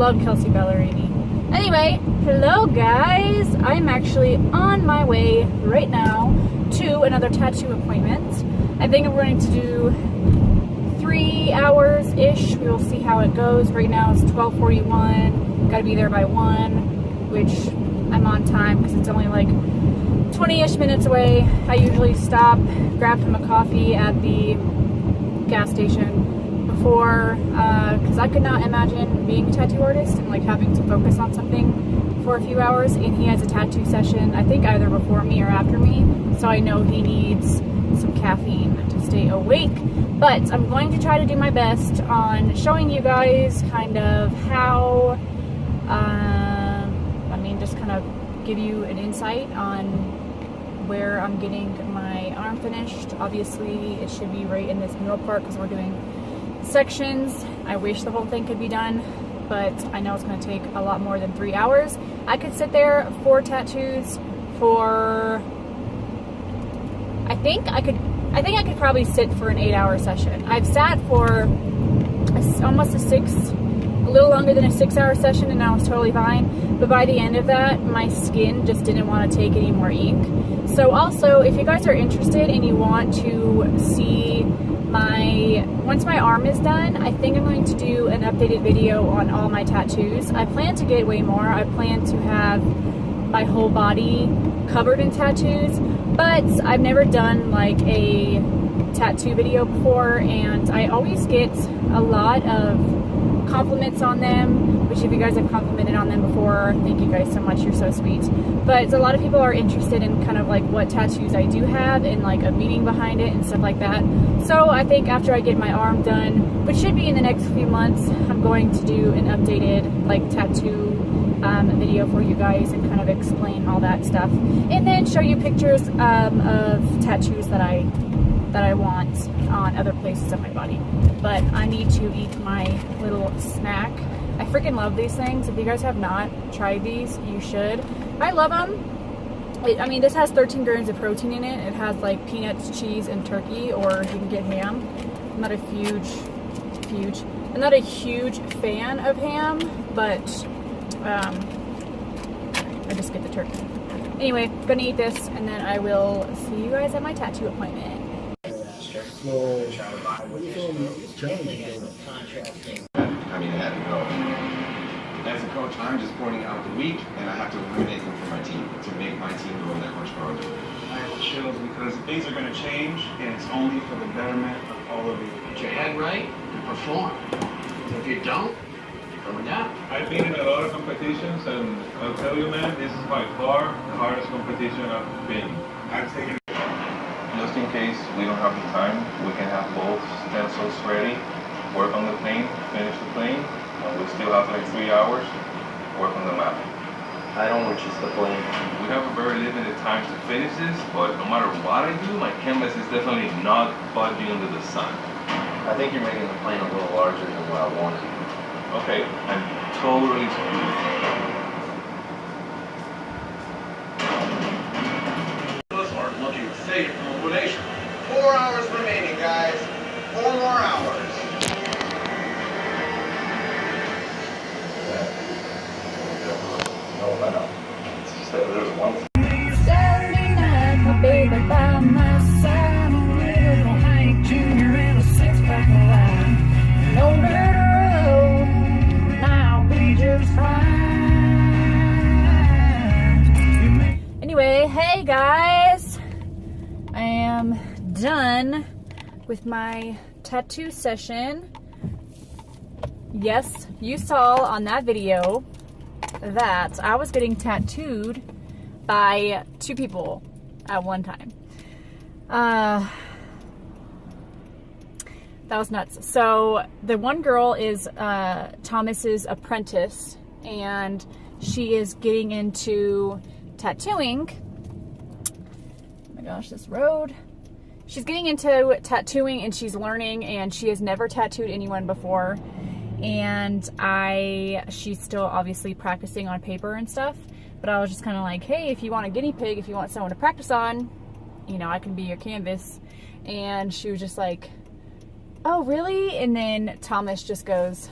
love Kelsey Ballerini. Anyway, hello guys. I'm actually on my way right now to another tattoo appointment. I think I'm going to do 3 hours-ish. We will see how it goes. Right now it's 12:41. Got to be there by 1, which I'm on time because it's only like 20-ish minutes away. I usually stop, grab him a coffee at the gas station before, because I could not imagine being a tattoo artist and like having to focus on something for a few hours. And he has a tattoo session, I think either before me or after me, so I know he needs some caffeine to stay awake. But I'm going to try to do my best on showing you guys kind of how, just kind of give you an insight on where I'm getting my arm finished. Obviously, it should be right in this mural part because we're doing sections. I wish the whole thing could be done, but I know it's going to take a lot more than 3 hours. I could sit there for tattoos for, I think I could probably sit for an 8-hour session. I've sat for almost a little longer than a 6-hour session, and I was totally fine. But by the end of that, my skin just didn't want to take any more ink. So also, if you guys are interested and you want to see once my arm is done, I think I'm going to do an updated video on all my tattoos. I plan to get way more. I plan to have my whole body covered in tattoos, but I've never done like a tattoo video before, and I always get a lot of compliments on them, which if you guys have complimented on them before, thank you guys so much, you're so sweet. But a lot of people are interested in kind of like what tattoos I do have and like a meaning behind it and stuff like that. So I think after I get my arm done, which should be in the next few months, I'm going to do an updated like tattoo video for you guys and kind of explain all that stuff, and then show you pictures of tattoos that I want on other places of my body. But I need to eat my little snack. I freaking love these things. If you guys have not tried these, you should. I love them. This has 13 grams of protein in it. It has like peanuts, cheese, and turkey, or you can get ham. I'm not a huge fan of ham, but I just get the turkey. Anyway, gonna eat this, and then I will see you guys at my tattoo appointment. As a coach, I'm just pointing out the weak, and I have to eliminate them from my team to make my team go that much farther. I have chills because things are going to change, and it's only for the betterment of all of you. Get your head right and perform. If you don't, you're going down. I've been in a lot of competitions, and I'll tell you, man, this is by far the hardest competition I've been. I've taken. Just in case we don't have the time, we can have both stencils ready, work on the plane, finish the plane, and we still have like 3 hours, work on the map. I don't want you to plane. We have a very limited time to finish this, but no matter what I do, my canvas is definitely not budging under the sun. I think you're making the plane a little larger than what I wanted. Okay, I'm totally Looking safe for liquidation. 4 hours remaining, guys. 4 more hours. No, I know. It's just that there's one. Saturday night, my baby by my side, little Hank Jr. and a 6-pack of wine. No dirt road, and I'll be just fine. Anyway, hey guys, I am done with my tattoo session. Yes, you saw on that video that I was getting tattooed by 2 people at one time. That was nuts. So the one girl is Thomas's apprentice, and she is getting into tattooing. Oh my gosh, this road. She's getting into tattooing, and she's learning, and she has never tattooed anyone before. And she's still obviously practicing on paper and stuff, but I was just kind of like, hey, if you want a guinea pig, if you want someone to practice on, you know, I can be your canvas. And she was just like, oh really? And then Thomas just goes,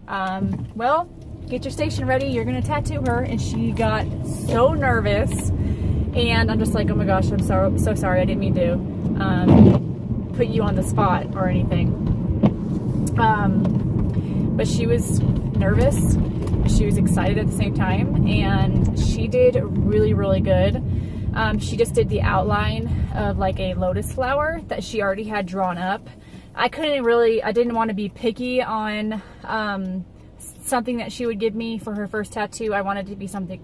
well, get your station ready. You're going to tattoo her. And she got so nervous. And I'm just like, oh my gosh, I'm so sorry. I didn't mean to put you on the spot or anything. But she was nervous. She was excited at the same time. And she did really, really good. She just did the outline of like a lotus flower that she already had drawn up. I didn't want to be picky on something that she would give me for her first tattoo. I wanted it to be something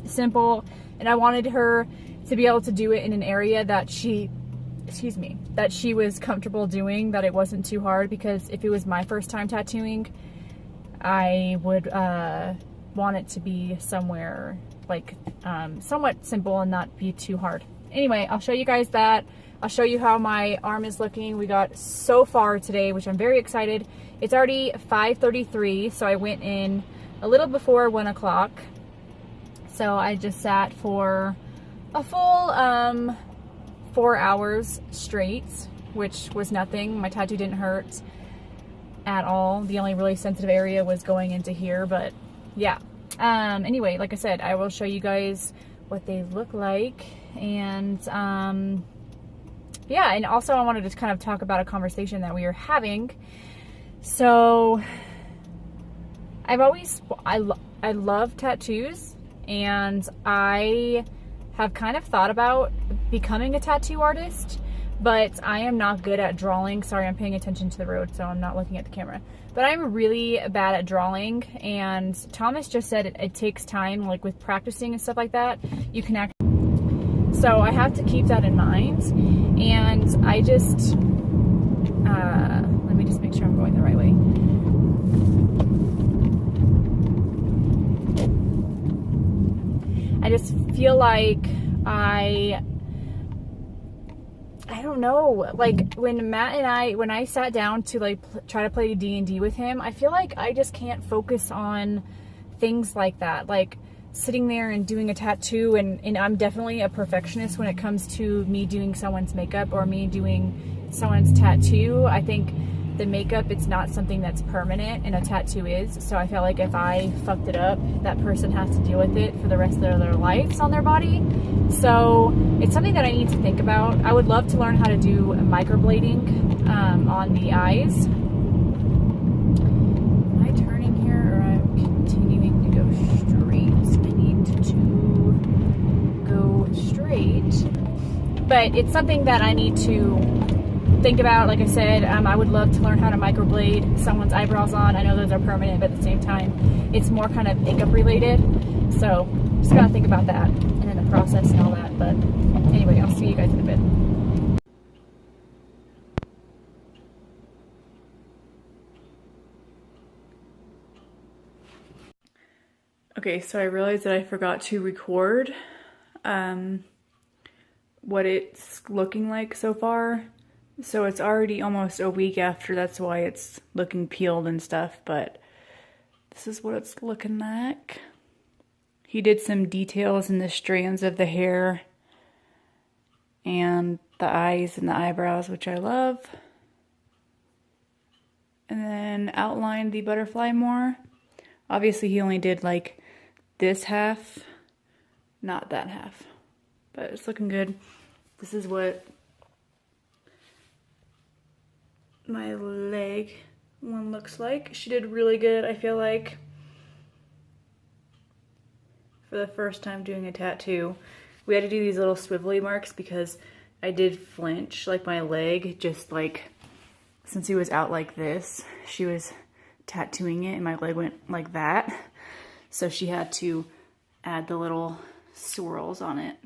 simple, and I wanted her to be able to do it in an area that she was comfortable doing, that it wasn't too hard, because if it was my first time tattooing, I would want it to be somewhere like somewhat simple and not be too hard. Anyway, I'll show you guys that. I'll show you how my arm is looking. We got so far today, which I'm very excited. It's already 5:33, so I went in a little before 1 o'clock. So I just sat for a full 4 hours straight, which was nothing. My tattoo didn't hurt at all. The only really sensitive area was going into here, but yeah. Anyway, like I said, I will show you guys what they look like. And yeah, and also I wanted to kind of talk about a conversation that we were having. So I love tattoos, and I have kind of thought about becoming a tattoo artist, but I am not good at drawing. Sorry, I'm paying attention to the road, so I'm not looking at the camera. But I'm really bad at drawing, and Thomas just said it takes time, like with practicing and stuff like that. You can actually, so I have to keep that in mind. And I just, let me just make sure I'm going the right way. I just feel like I don't know, like when Matt and when I sat down to like try to play D&D with him, I feel like I just can't focus on things like that, like sitting there and doing a tattoo, and I'm definitely a perfectionist when it comes to me doing someone's makeup or me doing someone's tattoo. I think the makeup, it's not something that's permanent, and a tattoo is. So I feel like if I fucked it up, that person has to deal with it for the rest of their lives on their body. So it's something that I need to think about. I would love to learn how to do microblading on the eyes. Am I turning here, or I'm continuing to go straight? I need to go straight. But it's something that I need to think about. Like I said, I would love to learn how to microblade someone's eyebrows on. I know those are permanent, but at the same time, it's more kind of makeup related. So just gotta think about that, and then the process and all that. But anyway, I'll see you guys in a bit. Okay, so I realized that I forgot to record what it's looking like so far. So it's already almost a week after, that's why it's looking peeled and stuff, but this is what it's looking like. He did some details in the strands of the hair and the eyes and the eyebrows, which I love. And then outlined the butterfly more. Obviously he only did like this half, not that half, but it's looking good. This is what my leg one looks like. She did really good, I feel like, for the first time doing a tattoo. We had to do these little swivelly marks because I did flinch, like my leg, just like, since he was out like this, she was tattooing it and my leg went like that. So she had to add the little swirls on it.